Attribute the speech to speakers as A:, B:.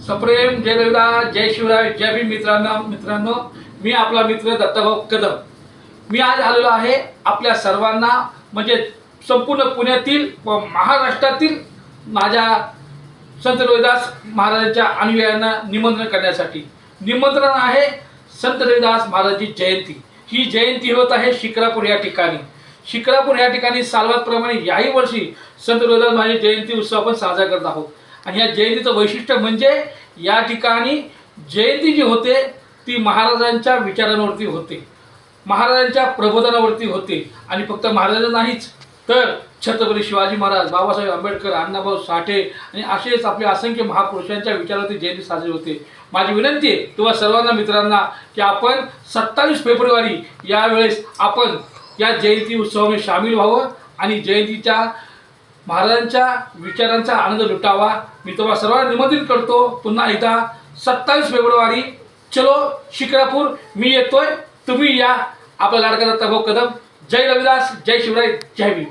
A: सप्रेम जय रविदास, जय शिवराय, जय भीम. मित्रांनो, मी आपला मित्र दत्ताभाऊ कदम. मी आज आलेलो आहे आपल्या सर्वांना म्हणजे संपूर्ण पुण्यातील व महाराष्ट्रातील माझ्या संत रविदास महाराजांच्या अनुयायांना निमंत्रण करण्यासाठी. निमंत्रण आहे संत रविदास महाराजांची जयंती. ही जयंती होत आहे शिक्रापूर या ठिकाणी. शिक्रापूर या ठिकाणी सालवादप्रमाणे याही वर्षी संत रविदास महाराजांची जयंती उत्सव आपण साजरा करत आहोत. आणि या जयंतीचं वैशिष्ट्य म्हणजे या ठिकाणी जयंती जी होते ती महाराजांच्या विचारांवरती होते, महाराजांच्या प्रबोधनावरती होते. आणि फक्त महाराज नाहीच तर छत्रपती शिवाजी महाराज, बाबासाहेब आंबेडकर, अण्णाभाऊ साठे आणि असेच आपल्या असंख्य महापुरुषांच्या विचारावरती जयंती साजरी होते. माझी विनंती आहे तुम्हा सर्वांना मित्रांना की आपण 27 फेब्रुवारी यावेळेस आपण या जयंती उत्सवामध्ये सामील व्हावं आणि जयंतीच्या महाराजांच्या विचारांचा आनंद लुटावा. मी तुम्हाला सर्वांना निमंत्रित करतो पुन्हा एकदा 27 फेब्रुवारी. चलो शिक्रापूर. मी येतोय, तुम्ही या. आपला लाडका दत्ताभाऊ कदम. जय रविदास, जय शिवराय, जय भीम.